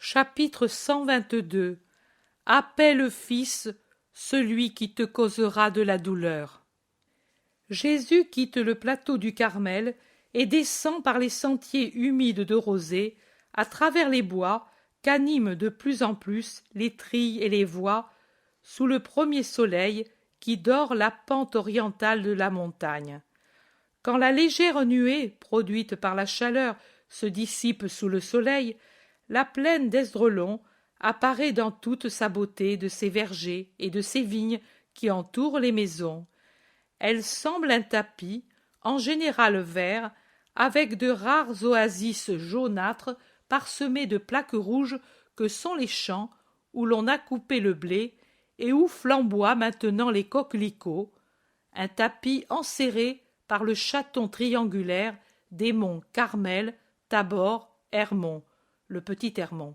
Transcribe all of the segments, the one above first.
Chapitre 122. Appelle Fils, celui qui te causera de la douleur. Jésus quitte le plateau du Carmel et descend par les sentiers humides de rosée, à travers les bois qu'animent de plus en plus les trilles et les voies, sous le premier soleil qui dore la pente orientale de la montagne. Quand la légère nuée, produite par la chaleur, se dissipe sous le soleil, la plaine d'Esdraelon apparaît dans toute sa beauté de ses vergers et de ses vignes qui entourent les maisons. Elle semble un tapis, en général vert, avec de rares oasis jaunâtres parsemées de plaques rouges que sont les champs où l'on a coupé le blé et où flamboient maintenant les coquelicots, un tapis enserré par le chaton triangulaire des monts Carmel, Tabor, Hermon, le petit Hermon,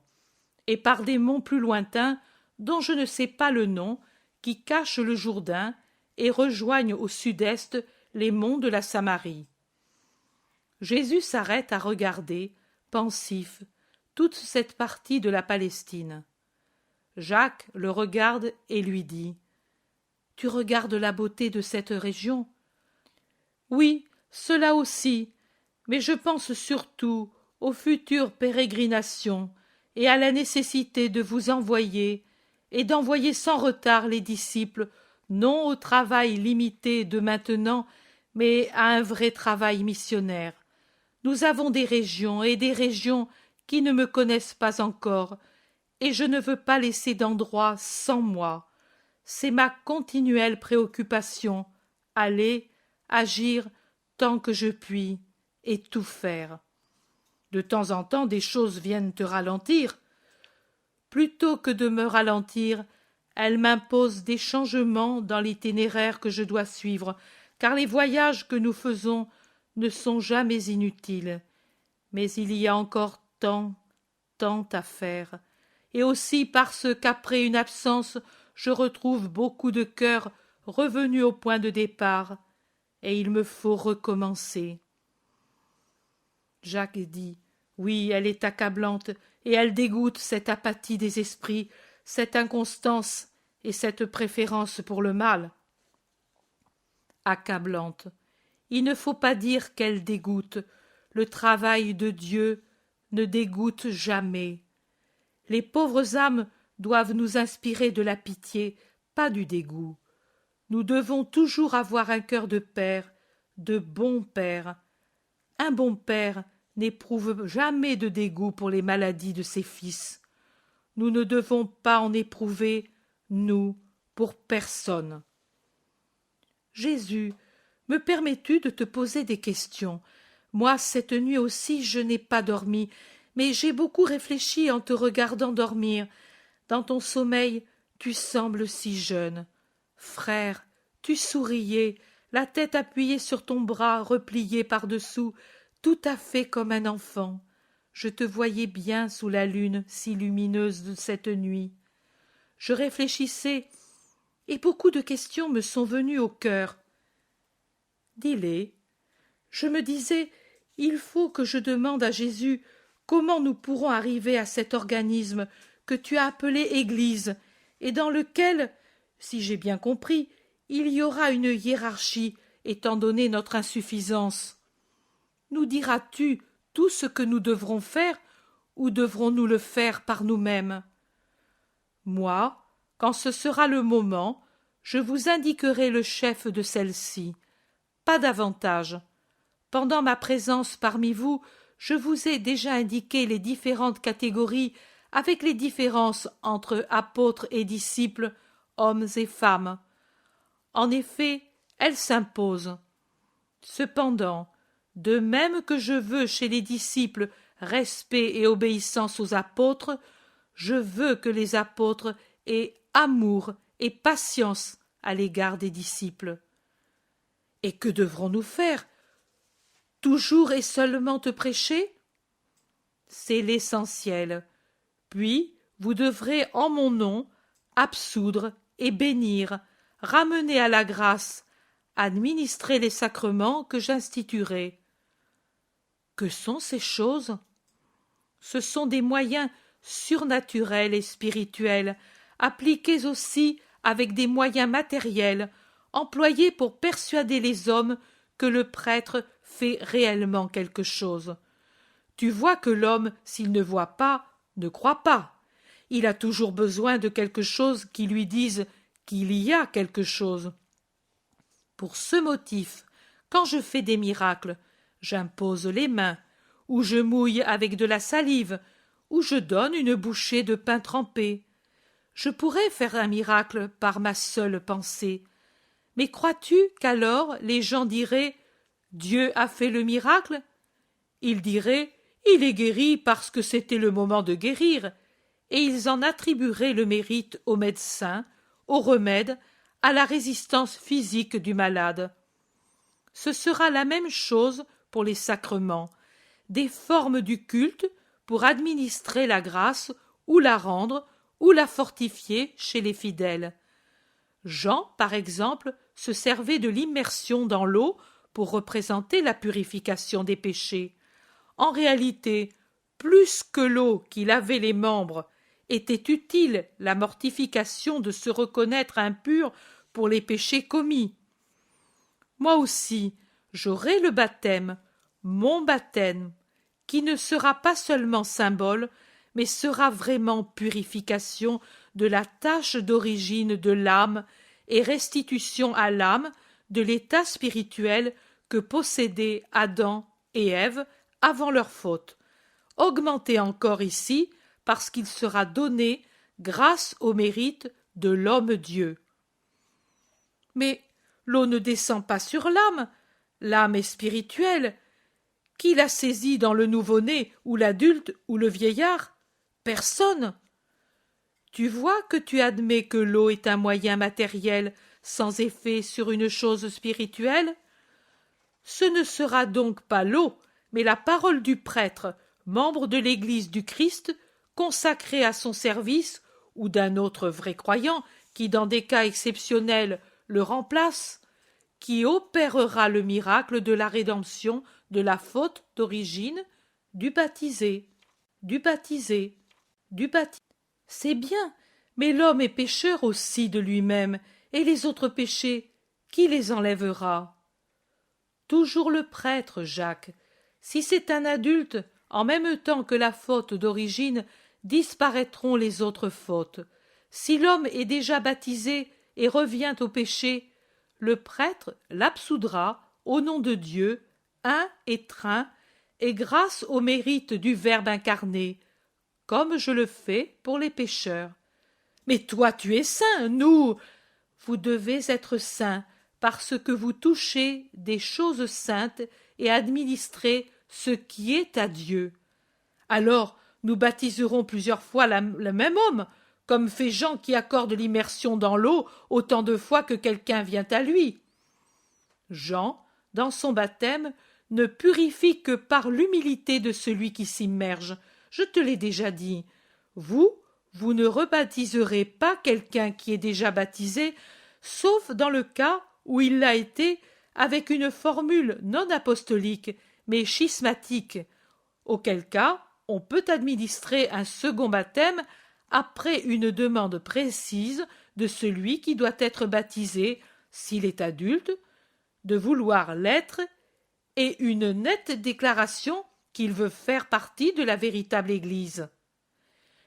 et par des monts plus lointains dont je ne sais pas le nom, qui cachent le Jourdain et rejoignent au sud-est les monts de la Samarie. Jésus s'arrête à regarder, pensif, toute cette partie de la Palestine. Jacques le regarde et lui dit : « Tu regardes la beauté de cette région ? » ?»« Oui, cela aussi, mais je pense surtout aux futures pérégrinations et à la nécessité de vous envoyer, et d'envoyer sans retard les disciples, non au travail limité de maintenant, mais à un vrai travail missionnaire. Nous avons des régions et des régions qui ne me connaissent pas encore, et je ne veux pas laisser d'endroit sans moi. C'est ma continuelle préoccupation, aller, agir tant que je puis, et tout faire. De temps en temps, des choses viennent te ralentir. Plutôt que de me ralentir, elles m'imposent des changements dans l'itinéraire que je dois suivre, car les voyages que nous faisons ne sont jamais inutiles. Mais il y a encore tant à faire, et aussi parce qu'après une absence, je retrouve beaucoup de cœurs revenus au point de départ, et il me faut recommencer. Jacques dit : « Oui, elle est accablante, et elle dégoûte cette apathie des esprits, cette inconstance et cette préférence pour le mal. » Accablante. Il ne faut pas dire qu'elle dégoûte. Le travail de Dieu ne dégoûte jamais. Les pauvres âmes doivent nous inspirer de la pitié, pas du dégoût. Nous devons toujours avoir un cœur de père, de bon père. Un bon père n'éprouve jamais de dégoût pour les maladies de ses fils. Nous ne devons pas en éprouver, nous, pour personne. Jésus, me permets-tu de te poser des questions ? Moi, cette nuit aussi, je n'ai pas dormi, mais j'ai beaucoup réfléchi en te regardant dormir. Dans ton sommeil, tu sembles si jeune. Frère, tu souriais, la tête appuyée sur ton bras replié par-dessous, tout à fait comme un enfant. Je te voyais bien sous la lune si lumineuse de cette nuit. Je réfléchissais, et beaucoup de questions me sont venues au cœur. Dis-les. Je me disais, il faut que je demande à Jésus comment nous pourrons arriver à cet organisme que tu as appelé Église, et dans lequel, si j'ai bien compris, il y aura une hiérarchie, étant donné notre insuffisance. Nous diras-tu tout ce que nous devrons faire, ou devrons-nous le faire par nous-mêmes ? Moi, quand ce sera le moment, je vous indiquerai le chef de celle-ci. Pas davantage. Pendant ma présence parmi vous, je vous ai déjà indiqué les différentes catégories avec les différences entre apôtres et disciples, hommes et femmes. En effet, elles s'imposent. Cependant, de même que je veux chez les disciples respect et obéissance aux apôtres, je veux que les apôtres aient amour et patience à l'égard des disciples. Et que devrons-nous faire ? Toujours et seulement te prêcher ? C'est l'essentiel. Puis, vous devrez, en mon nom, absoudre et bénir, ramener à la grâce, administrer les sacrements que j'instituerai. Que sont ces choses ? Ce sont des moyens surnaturels et spirituels, appliqués aussi avec des moyens matériels, employés pour persuader les hommes que le prêtre fait réellement quelque chose. Tu vois que l'homme, s'il ne voit pas, ne croit pas. Il a toujours besoin de quelque chose qui lui dise qu'il y a quelque chose. Pour ce motif, quand je fais des miracles, j'impose les mains, ou je mouille avec de la salive, ou je donne une bouchée de pain trempé. Je pourrais faire un miracle par ma seule pensée. Mais crois-tu qu'alors les gens diraient « Dieu a fait le miracle ?» Ils diraient « Il est guéri parce que c'était le moment de guérir », et ils en attribueraient le mérite au médecin, au remède, à la résistance physique du malade. Ce sera la même chose pour les sacrements, des formes du culte pour administrer la grâce ou la rendre ou la fortifier chez les fidèles. Jean, par exemple, se servait de l'immersion dans l'eau pour représenter la purification des péchés. En réalité, plus que l'eau qui lavait les membres, était utile la mortification de se reconnaître impur pour les péchés commis. Moi aussi, j'aurai le baptême, mon baptême, qui ne sera pas seulement symbole, mais sera vraiment purification de la tache d'origine de l'âme et restitution à l'âme de l'état spirituel que possédaient Adam et Ève avant leur faute, augmenté encore ici parce qu'il sera donné grâce au mérite de l'homme-dieu. Mais l'eau ne descend pas sur l'âme est spirituelle. Qui la saisit dans le nouveau-né ou l'adulte ou le vieillard? Personne. Tu vois que tu admets que l'eau est un moyen matériel sans effet sur une chose spirituelle? Ce ne sera donc pas l'eau, mais la parole du prêtre, membre de l'Église du Christ, consacré à son service, ou d'un autre vrai croyant, qui dans des cas exceptionnels le remplace, qui opérera le miracle de la rédemption de la faute d'origine du baptisé, du baptisé, du baptisé. C'est bien, mais l'homme est pécheur aussi de lui-même, et les autres péchés, qui les enlèvera? Toujours le prêtre, Jacques. Si c'est un adulte, en même temps que la faute d'origine, disparaîtront les autres fautes. Si l'homme est déjà baptisé et revient au péché, le prêtre l'absoudra au nom de Dieu, un et trin, et grâce au mérite du Verbe incarné, comme je le fais pour les pécheurs. Mais toi tu es saint, nous, vous devez être saints, parce que vous touchez des choses saintes et administrez ce qui est à Dieu. Alors nous baptiserons plusieurs fois le même homme, comme fait Jean qui accorde l'immersion dans l'eau autant de fois que quelqu'un vient à lui. Jean, dans son baptême, ne purifie que par l'humilité de celui qui s'immerge. Je te l'ai déjà dit. Vous ne rebaptiserez pas quelqu'un qui est déjà baptisé, sauf dans le cas où il l'a été avec une formule non apostolique, mais schismatique, auquel cas on peut administrer un second baptême après une demande précise de celui qui doit être baptisé, s'il est adulte, de vouloir l'être, et une nette déclaration qu'il veut faire partie de la véritable Église.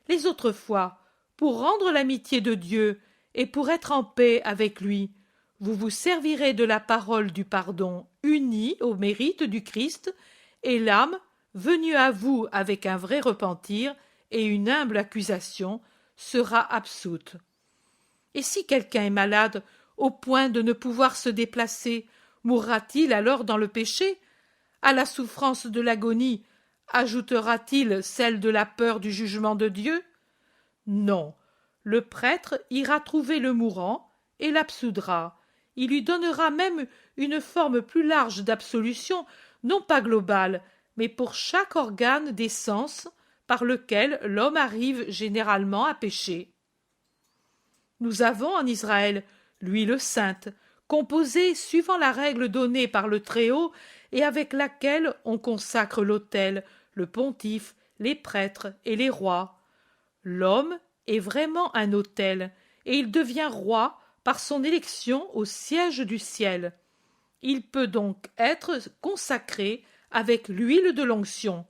Les autres fois, pour rendre l'amitié de Dieu et pour être en paix avec lui, vous vous servirez de la parole du pardon unie au mérite du Christ, et l'âme, venue à vous avec un vrai repentir et une humble accusation, sera absoute. Et si quelqu'un est malade, au point de ne pouvoir se déplacer, mourra-t-il alors dans le péché? À la souffrance de l'agonie, ajoutera-t-il celle de la peur du jugement de Dieu? Non, le prêtre ira trouver le mourant et l'absoudra. Il lui donnera même une forme plus large d'absolution, non pas globale, mais pour chaque organe des sens par lequel l'homme arrive généralement à pécher. Nous avons en Israël l'huile sainte, composée suivant la règle donnée par le Très-Haut et avec laquelle on consacre l'autel, le pontife, les prêtres et les rois. L'homme est vraiment un autel, et il devient roi par son élection au siège du ciel. Il peut donc être consacré avec l'huile de l'onction.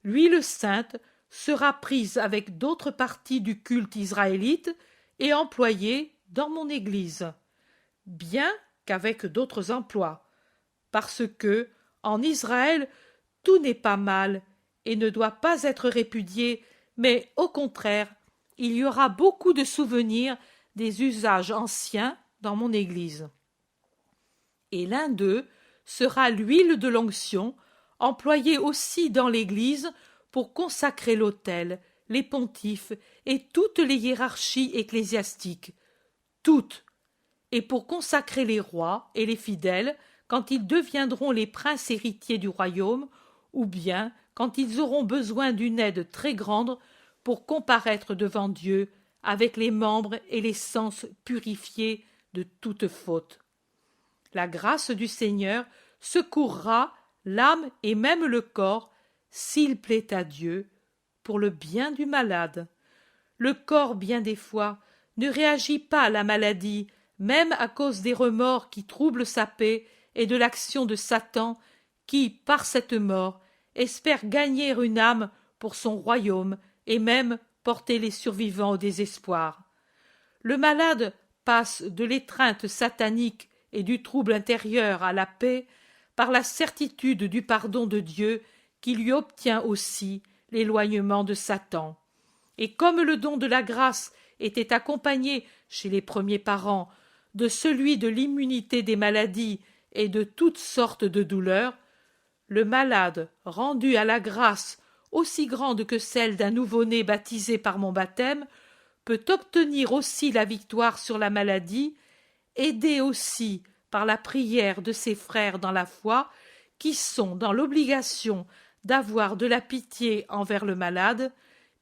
L'huile sainte sera prise avec d'autres parties du culte israélite et employée dans mon Église, bien qu'avec d'autres emplois, parce que, en Israël, tout n'est pas mal et ne doit pas être répudié, mais au contraire, il y aura beaucoup de souvenirs des usages anciens dans mon Église. Et l'un d'eux sera l'huile de l'onction, employée aussi dans l'Église pour consacrer l'autel, les pontifes et toutes les hiérarchies ecclésiastiques, toutes, et pour consacrer les rois et les fidèles quand ils deviendront les princes héritiers du royaume, ou bien quand ils auront besoin d'une aide très grande pour comparaître devant Dieu avec les membres et les sens purifiés de toute faute. La grâce du Seigneur secourra l'âme et même le corps, s'il plaît à Dieu, pour le bien du malade. Le corps, bien des fois, ne réagit pas à la maladie, même à cause des remords qui troublent sa paix et de l'action de Satan qui, par cette mort, espère gagner une âme pour son royaume et même porter les survivants au désespoir. Le malade passe de l'étreinte satanique et du trouble intérieur à la paix par la certitude du pardon de Dieu qui lui obtient aussi l'éloignement de Satan. Et comme le don de la grâce était accompagné chez les premiers parents de celui de l'immunité des maladies et de toutes sortes de douleurs, le malade rendu à la grâce aussi grande que celle d'un nouveau-né baptisé par mon baptême peut obtenir aussi la victoire sur la maladie, aidé aussi par la prière de ses frères dans la foi, qui sont dans l'obligation d'avoir de la pitié envers le malade,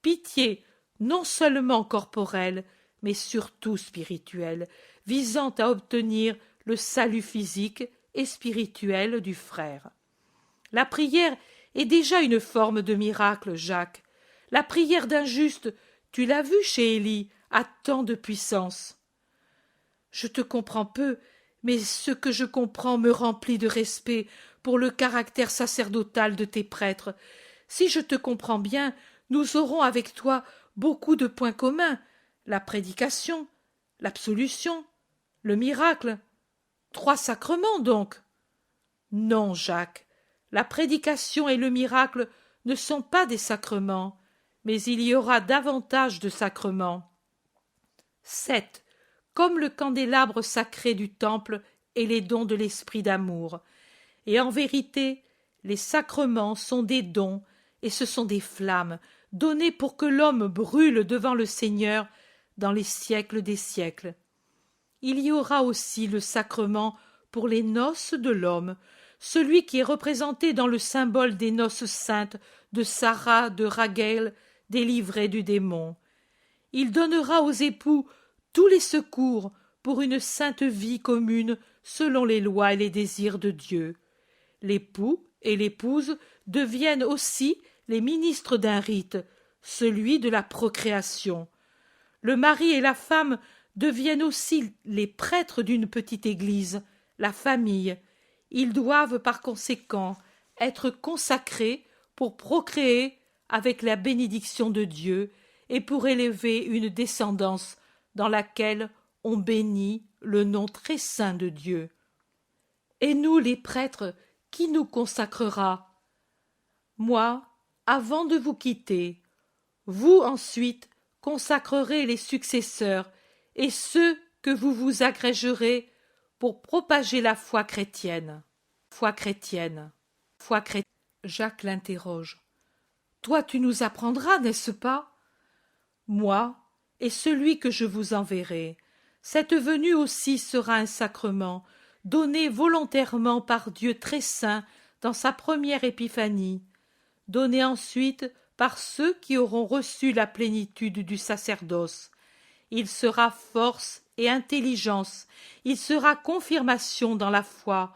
pitié non seulement corporelle, mais surtout spirituelle, visant à obtenir le salut physique et spirituel du frère. La prière est déjà une forme de miracle, Jacques. La prière d'un juste, tu l'as vu chez Élie, a tant de puissance. Je te comprends peu, mais ce que je comprends me remplit de respect pour le caractère sacerdotal de tes prêtres. Si je te comprends bien, nous aurons avec toi beaucoup de points communs, la prédication, l'absolution, le miracle. 3 sacrements, donc. Non, Jacques, la prédication et le miracle ne sont pas des sacrements, mais il y aura davantage de sacrements. 7. Comme le candélabre sacré du temple et les dons de l'esprit d'amour. Et en vérité, les sacrements sont des dons, et ce sont des flammes, données pour que l'homme brûle devant le Seigneur dans les siècles des siècles. Il y aura aussi le sacrement pour les noces de l'homme, celui qui est représenté dans le symbole des noces saintes de Sarah de Raguel, délivrée du démon. Il donnera aux époux tous les secours pour une sainte vie commune selon les lois et les désirs de Dieu. L'époux et l'épouse deviennent aussi les ministres d'un rite, celui de la procréation. Le mari et la femme deviennent aussi les prêtres d'une petite église, la famille. Ils doivent par conséquent être consacrés pour procréer avec la bénédiction de Dieu et pour élever une descendance dans laquelle on bénit le nom très saint de Dieu. Et nous, les prêtres, qui nous consacrera? Moi, avant de vous quitter. Vous, ensuite, consacrerez les successeurs et ceux que vous vous agrégerez pour propager la foi chrétienne. Foi chrétienne. Foi chrétienne. Jacques l'interroge. Toi, tu nous apprendras, n'est-ce pas? Moi, et celui que je vous enverrai. Cette venue aussi sera un sacrement, donné volontairement par Dieu très saint dans sa première épiphanie, donné ensuite par ceux qui auront reçu la plénitude du sacerdoce. Il sera force et intelligence, il sera confirmation dans la foi,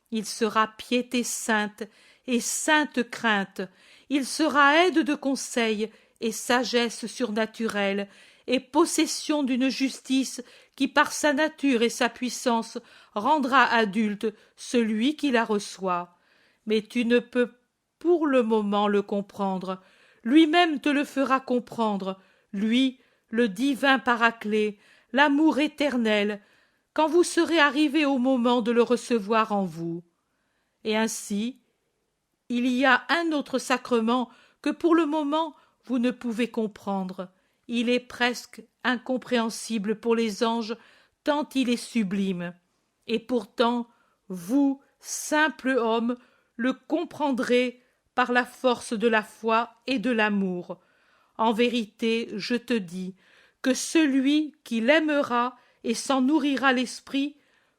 il sera piété sainte et sainte crainte, il sera aide de conseil et sagesse surnaturelle, et possession d'une justice qui par sa nature et sa puissance rendra adulte celui qui la reçoit. Mais tu ne peux pour le moment le comprendre, lui-même te le fera comprendre, lui, le divin Paraclet, l'amour éternel, quand vous serez arrivé au moment de le recevoir en vous. Et ainsi, il y a un autre sacrement que pour le moment vous ne pouvez comprendre. Il est presque incompréhensible pour les anges, tant il est sublime. Et pourtant, vous, simple homme, le comprendrez par la force de la foi et de l'amour. En vérité, je te dis que celui qui l'aimera et s'en nourrira l'esprit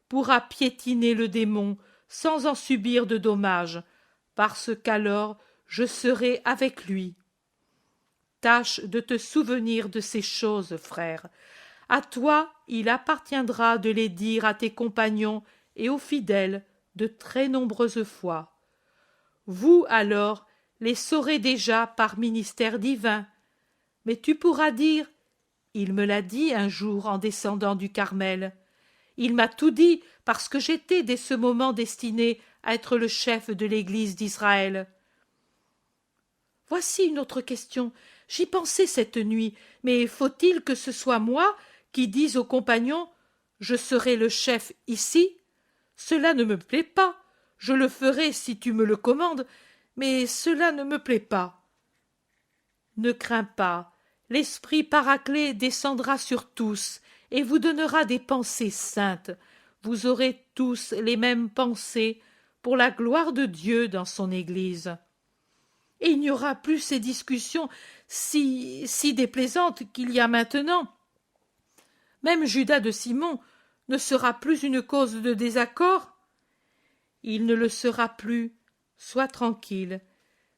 pourra piétiner le démon sans en subir de dommages, parce qu'alors je serai avec lui. Tâche de te souvenir de ces choses, frère. À toi il appartiendra de les dire à tes compagnons et aux fidèles de très nombreuses fois. Vous, alors, les saurez déjà par ministère divin. Mais tu pourras dire, il me l'a dit un jour en descendant du Carmel. Il m'a tout dit parce que j'étais dès ce moment destiné à être le chef de l'Église d'Israël. Voici une autre question. J'y pensais cette nuit, mais faut-il que ce soit moi qui dise aux compagnons « Je serai le chef ici » ? Cela ne me plaît pas. Je le ferai si tu me le commandes, mais cela ne me plaît pas. Ne crains pas, l'Esprit Paraclet descendra sur tous et vous donnera des pensées saintes. Vous aurez tous les mêmes pensées pour la gloire de Dieu dans son Église. Et il n'y aura plus ces discussions si déplaisantes qu'il y a maintenant. Même Judas de Simon ne sera plus une cause de désaccord. Il ne le sera plus, sois tranquille,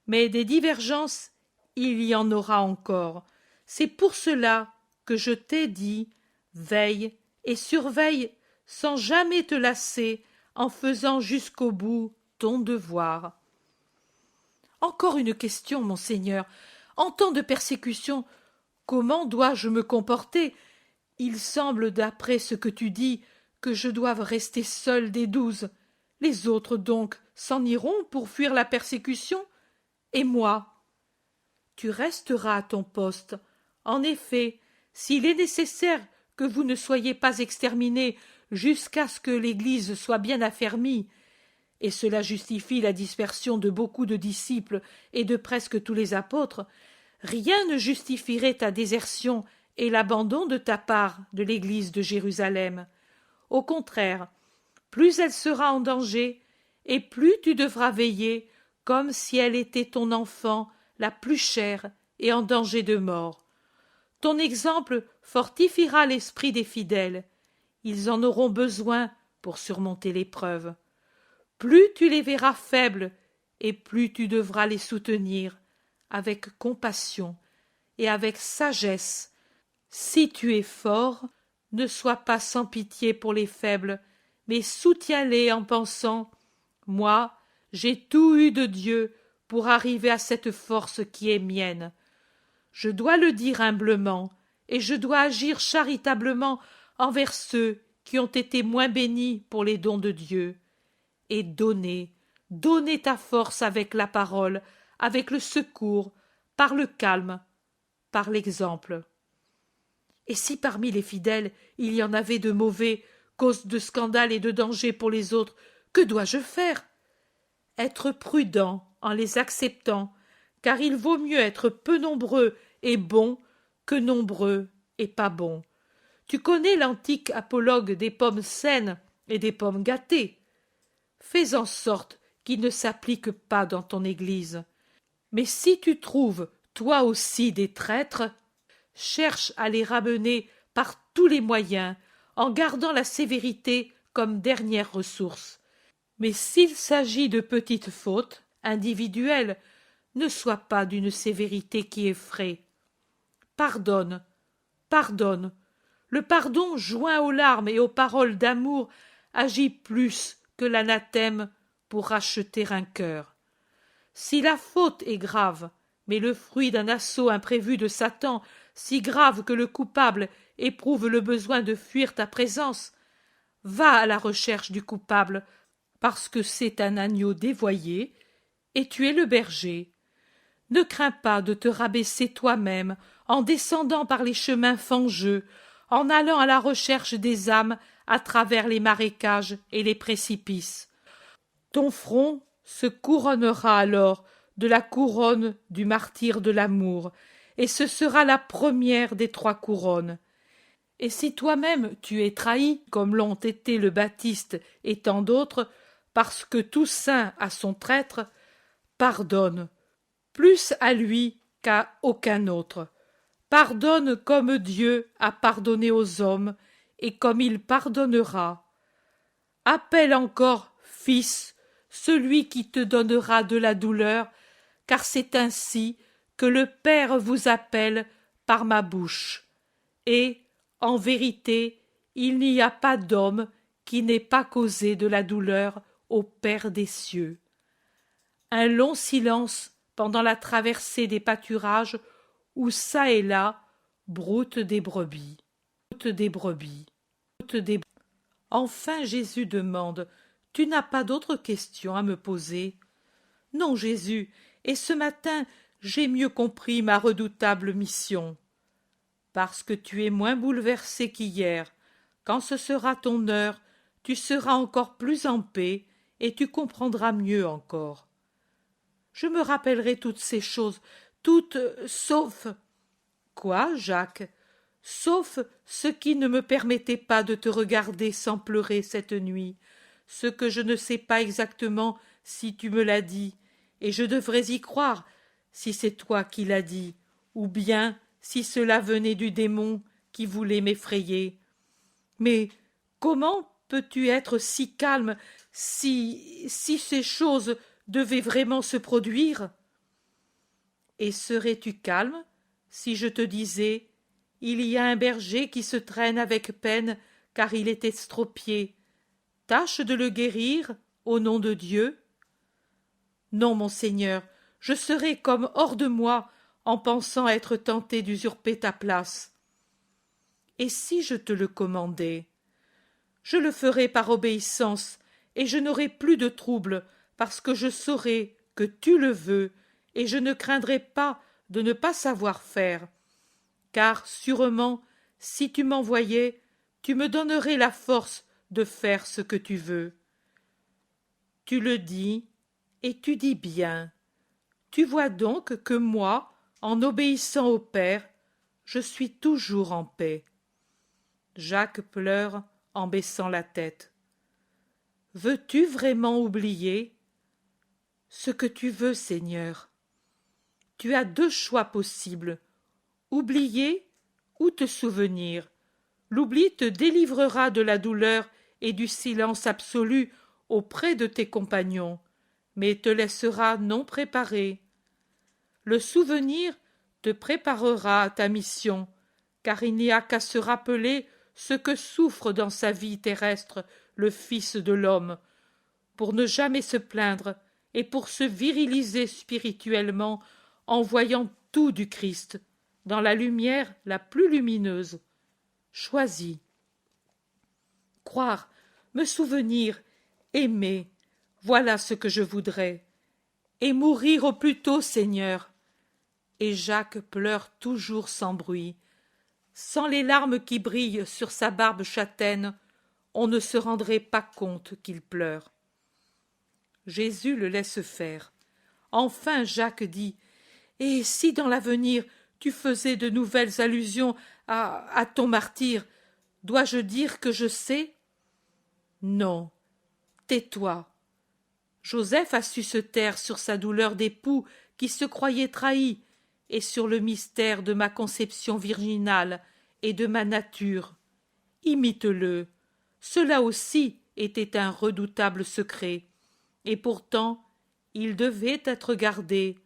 mais des divergences, il y en aura encore. C'est pour cela que je t'ai dit, veille et surveille sans jamais te lasser en faisant jusqu'au bout ton devoir. Encore une question, monseigneur. En temps de persécution, comment dois-je me comporter? Il semble, d'après ce que tu dis, que je doive rester seul des 12. Les autres, donc, s'en iront pour fuir la persécution? Et moi? Tu resteras à ton poste. En effet, s'il est nécessaire que vous ne soyez pas exterminés jusqu'à ce que l'Église soit bien affermie, et cela justifie la dispersion de beaucoup de disciples et de presque tous les apôtres, rien ne justifierait ta désertion et l'abandon de ta part de l'Église de Jérusalem. Au contraire, plus elle sera en danger, et plus tu devras veiller, comme si elle était ton enfant la plus chère et en danger de mort. Ton exemple fortifiera l'esprit des fidèles. Ils en auront besoin pour surmonter l'épreuve. Plus tu les verras faibles, et plus tu devras les soutenir, avec compassion et avec sagesse. Si tu es fort, ne sois pas sans pitié pour les faibles, mais soutiens-les en pensant « Moi, j'ai tout eu de Dieu pour arriver à cette force qui est mienne. Je dois le dire humblement, et je dois agir charitablement envers ceux qui ont été moins bénis pour les dons de Dieu. Et donner ta force avec la parole, avec le secours, par le calme, par l'exemple. Et si parmi les fidèles il y en avait de mauvais, cause de scandale et de danger pour les autres, que dois-je faire? Être prudent en les acceptant, car il vaut mieux être peu nombreux et bons que nombreux et pas bons. Tu connais l'antique apologue des pommes saines et des pommes gâtées. Fais en sorte qu'il ne s'applique pas dans ton Église. Mais si tu trouves, toi aussi, des traîtres, cherche à les ramener par tous les moyens, en gardant la sévérité comme dernière ressource. Mais s'il s'agit de petites fautes individuelles, ne sois pas d'une sévérité qui effraie. Pardonne, pardonne. Le pardon, joint aux larmes et aux paroles d'amour, agit plus que l'anathème pour racheter un cœur. Si la faute est grave, mais le fruit d'un assaut imprévu de Satan, si grave que le coupable éprouve le besoin de fuir ta présence. Va à la recherche du coupable, parce que c'est un agneau dévoyé, et tu es le berger. Ne crains pas de te rabaisser toi-même en descendant par les chemins fangeux, en allant à la recherche des âmes à travers les marécages et les précipices. Ton front se couronnera alors de la couronne du martyre de l'amour, et ce sera la première des 3 couronnes. Et si toi-même tu es trahi, comme l'ont été le Baptiste et tant d'autres, parce que tout saint a son traître, pardonne, plus à lui qu'à aucun autre. Pardonne comme Dieu a pardonné aux hommes, et comme il pardonnera. Appelle encore Fils celui qui te donnera de la douleur, car c'est ainsi que le Père vous appelle par ma bouche. Et, en vérité, il n'y a pas d'homme qui n'ait pas causé de la douleur au Père des cieux. Un long silence pendant la traversée des pâturages où çà et là broutent des brebis. Enfin Jésus demande: Tu n'as pas d'autres questions à me poser? Non, Jésus, et ce matin j'ai mieux compris ma redoutable mission. Parce que tu es moins bouleversé qu'hier. Quand ce sera ton heure, tu seras encore plus en paix, et tu comprendras mieux encore. Je me rappellerai toutes ces choses, toutes sauf… Quoi, Jacques? Sauf ce qui ne me permettait pas de te regarder sans pleurer cette nuit, ce que je ne sais pas exactement si tu me l'as dit, et je devrais y croire si c'est toi qui l'as dit, ou bien si cela venait du démon qui voulait m'effrayer. Mais comment peux-tu être si calme si ces choses devaient vraiment se produire? Et serais-tu calme si je te disais: il y a un berger qui se traîne avec peine car il est estropié. Tâche de le guérir au nom de Dieu? Non, mon Seigneur, je serais comme hors de moi en pensant être tenté d'usurper ta place. Et si je te le commandais? Je le ferais par obéissance, et je n'aurais plus de trouble, parce que je saurais que tu le veux, et je ne craindrais pas de ne pas savoir faire. Car, sûrement, si tu m'envoyais, tu me donnerais la force de faire ce que tu veux. Tu le dis, et tu dis bien. Tu vois donc que moi, en obéissant au Père, je suis toujours en paix. Jacques pleure en baissant la tête. Veux-tu vraiment oublier? Ce que tu veux, Seigneur. Tu as 2 choix possibles: oublier ou te souvenir. L'oubli te délivrera de la douleur et du silence absolu auprès de tes compagnons, mais te laissera non préparé. Le souvenir te préparera à ta mission, car il n'y a qu'à se rappeler ce que souffre dans sa vie terrestre le Fils de l'homme, pour ne jamais se plaindre et pour se viriliser spirituellement en voyant tout du Christ, dans la lumière la plus lumineuse. Choisis. Croire, me souvenir, aimer, voilà ce que je voudrais. Et mourir au plus tôt, Seigneur. Et Jacques pleure toujours sans bruit. Sans les larmes qui brillent sur sa barbe châtaine, on ne se rendrait pas compte qu'il pleure. Jésus le laisse faire. Enfin Jacques dit: Et si dans l'avenir tu faisais de nouvelles allusions à ton martyre, dois-je dire que je sais? Non, tais-toi. Joseph a su se taire sur sa douleur d'époux qui se croyait trahi, et sur le mystère de ma conception virginale et de ma nature. Imite-le. Cela aussi était un redoutable secret, et pourtant il devait être gardé,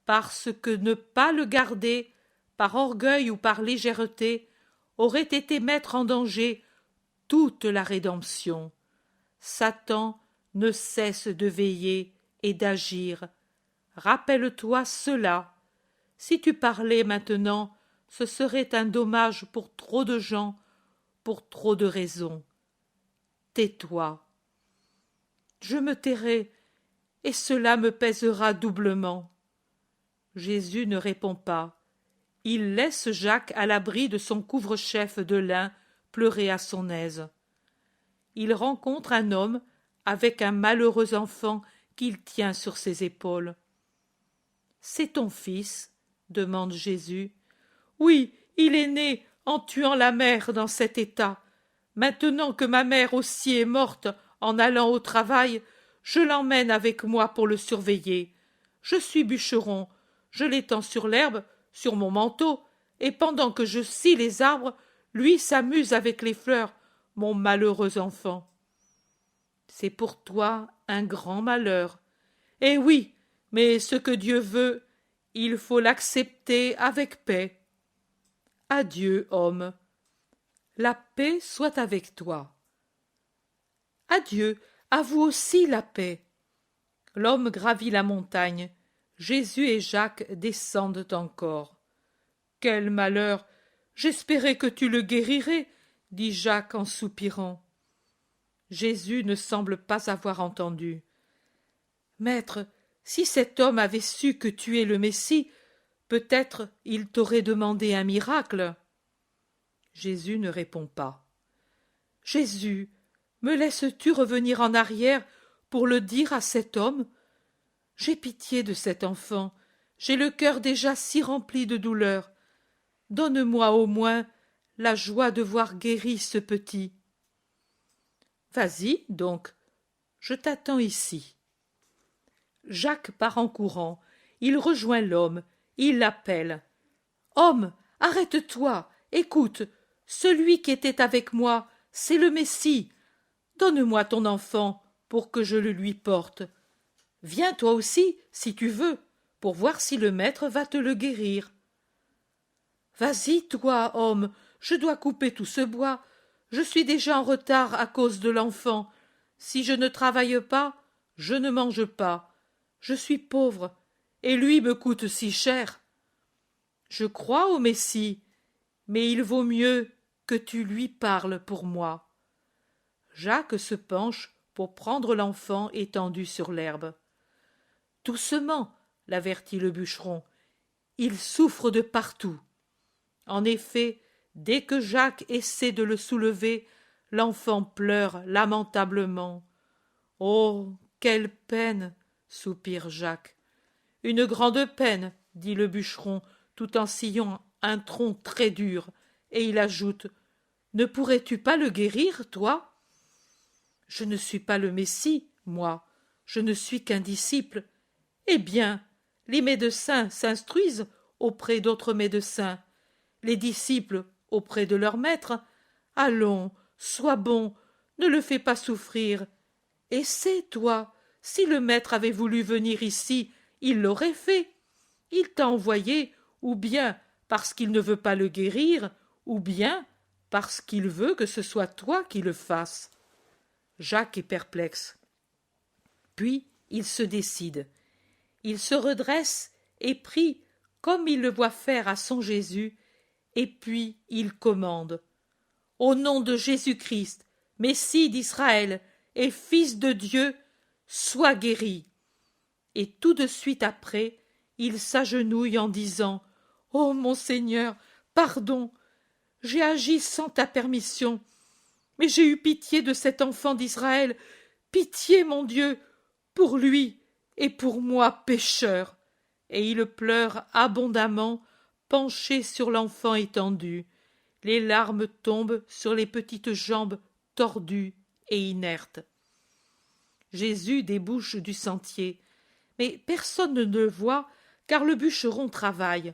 parce que ne pas le garder, par orgueil ou par légèreté, aurait été mettre en danger toute la rédemption. Satan ne cesse de veiller et d'agir. Rappelle-toi cela, Si tu parlais maintenant, ce serait un dommage pour trop de gens, pour trop de raisons. Tais-toi. Je me tairai, et cela me pèsera doublement. Jésus ne répond pas. Il laisse Jacques à l'abri de son couvre-chef de lin pleurer à son aise. Il rencontre un homme avec un malheureux enfant qu'il tient sur ses épaules. « C'est ton fils ?» demande Jésus. « Oui, il est né en tuant la mère dans cet état. Maintenant que ma mère aussi est morte en allant au travail, je l'emmène avec moi pour le surveiller. Je suis bûcheron, je l'étends sur l'herbe, sur mon manteau, et pendant que je scie les arbres, lui s'amuse avec les fleurs, mon malheureux enfant. C'est pour toi un grand malheur. Eh oui, mais ce que Dieu veut, il faut l'accepter avec paix. Adieu, homme. La paix soit avec toi. Adieu, à vous aussi la paix. L'homme gravit la montagne. Jésus et Jacques descendent encore. Quel malheur! J'espérais que tu le guérirais, dit Jacques en soupirant. Jésus ne semble pas avoir entendu. Maître, si cet homme avait su que tu es le Messie, peut-être il t'aurait demandé un miracle. Jésus ne répond pas. Jésus, me laisses-tu revenir en arrière pour le dire à cet homme? J'ai pitié de cet enfant, j'ai le cœur déjà si rempli de douleur. Donne-moi au moins la joie de voir guéri ce petit. Vas-y, donc, je t'attends ici. Jacques part en courant, il rejoint l'homme, il l'appelle. Homme, arrête-toi, écoute, celui qui était avec moi, c'est le Messie. Donne-moi ton enfant pour que je le lui porte. Viens toi aussi, si tu veux, pour voir si le maître va te le guérir. Vas-y, toi, homme, je dois couper tout ce bois. Je suis déjà en retard à cause de l'enfant. Si je ne travaille pas, je ne mange pas. Je suis pauvre, et lui me coûte si cher. Je crois au Messie, mais il vaut mieux que tu lui parles pour moi. Jacques se penche pour prendre l'enfant étendu sur l'herbe. Doucement, l'avertit le bûcheron, il souffre de partout. En effet, dès que Jacques essaie de le soulever, l'enfant pleure lamentablement. Oh, quelle peine! Soupire Jacques. Une grande peine, dit le bûcheron, tout en sciant un tronc très dur, et il ajoute. Ne pourrais-tu pas le guérir, toi? Je ne suis pas le Messie, moi, je ne suis qu'un disciple. Eh bien, les médecins s'instruisent auprès d'autres médecins, les disciples auprès de leur maître. Allons, sois bon, ne le fais pas souffrir. Et sais, toi, si le maître avait voulu venir ici, il l'aurait fait. Il t'a envoyé, ou bien parce qu'il ne veut pas le guérir, ou bien parce qu'il veut que ce soit toi qui le fasses. Jacques est perplexe. Puis il se décide. Il se redresse et prie comme il le voit faire à son Jésus, et puis il commande. Au nom de Jésus-Christ, Messie d'Israël et Fils de Dieu, sois guéri. Et tout de suite après, il s'agenouille en disant. Ô mon Seigneur, pardon, j'ai agi sans ta permission, mais j'ai eu pitié de cet enfant d'Israël, pitié, mon Dieu, pour lui et pour moi pécheur. Et il pleure abondamment, penché sur l'enfant étendu. Les larmes tombent sur les petites jambes tordues et inertes. Jésus débouche du sentier, mais personne ne le voit car le bûcheron travaille.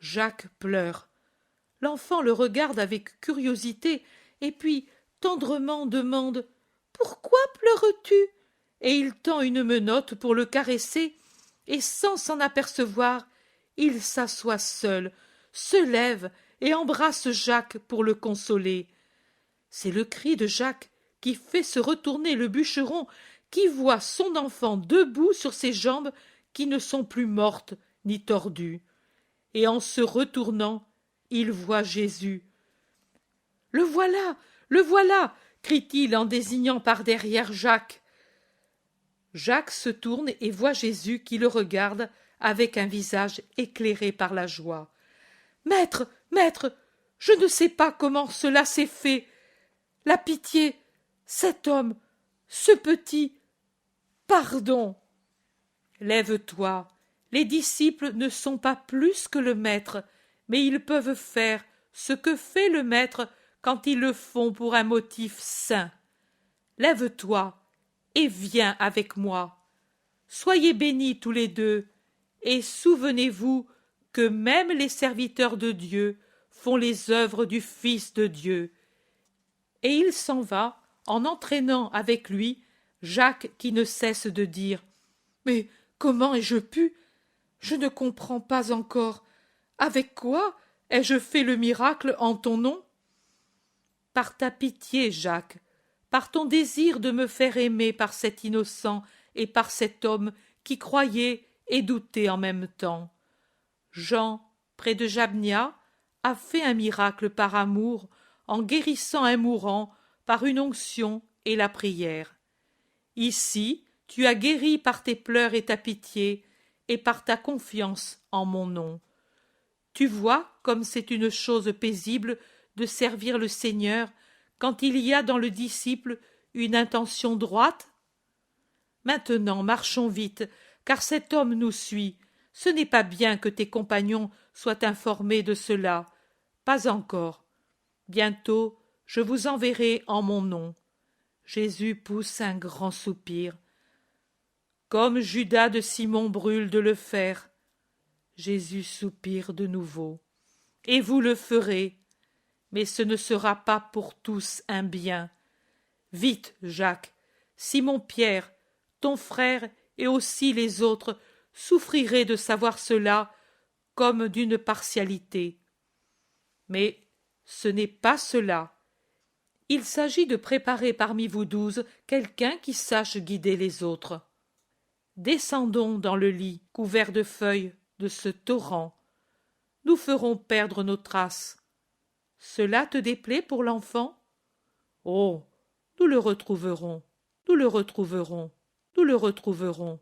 Jacques pleure. L'enfant le regarde avec curiosité et puis tendrement demande « Pourquoi pleures-tu » et il tend une menotte pour le caresser et sans s'en apercevoir, il s'assoit seul, se lève et embrasse Jacques pour le consoler. C'est le cri de Jacques qui fait se retourner le bûcheron qui voit son enfant debout sur ses jambes qui ne sont plus mortes ni tordues. et en se retournant, il voit Jésus. « Le voilà, le voilà !» crie-t-il en désignant par derrière Jacques. Jacques se tourne et voit Jésus qui le regarde avec un visage éclairé par la joie. « Maître, maître, je ne sais pas comment cela s'est fait. La pitié, cet homme, ce petit, pardon. » Lève-toi, les disciples ne sont pas plus que le maître, mais ils peuvent faire ce que fait le maître quand ils le font pour un motif saint. Lève-toi et viens avec moi. Soyez bénis tous les deux, et souvenez-vous que même les serviteurs de Dieu font les œuvres du Fils de Dieu. Et il s'en va en entraînant avec lui Jacques qui ne cesse de dire « Mais comment ai-je pu? Je ne comprends pas encore. Avec quoi ai-je fait le miracle en ton nom? » Par ta pitié, Jacques, par ton désir de me faire aimer par cet innocent et par cet homme qui croyait et doutait en même temps. Jean, près de Jabnia, a fait un miracle par amour en guérissant un mourant par une onction et la prière. Ici, tu as guéri par tes pleurs et ta pitié et par ta confiance en mon nom. Tu vois comme c'est une chose paisible de servir le Seigneur quand il y a dans le disciple une intention droite? Maintenant, marchons vite, car cet homme nous suit. Ce n'est pas bien que tes compagnons soient informés de cela. Pas encore. Bientôt, je vous enverrai en mon nom. Jésus pousse un grand soupir. Comme Judas de Simon brûle de le faire. Jésus soupire de nouveau. Et vous le ferez, mais ce ne sera pas pour tous un bien. Vite, Jacques, Simon-Pierre, ton frère et aussi les autres souffriraient de savoir cela comme d'une partialité. Mais ce n'est pas cela. Il s'agit de préparer parmi vous 12 quelqu'un qui sache guider les autres. Descendons dans le lit couvert de feuilles de ce torrent. Nous ferons perdre nos traces. Cela te déplaît pour l'enfant? Oh, nous le retrouverons, nous le retrouverons, nous le retrouverons.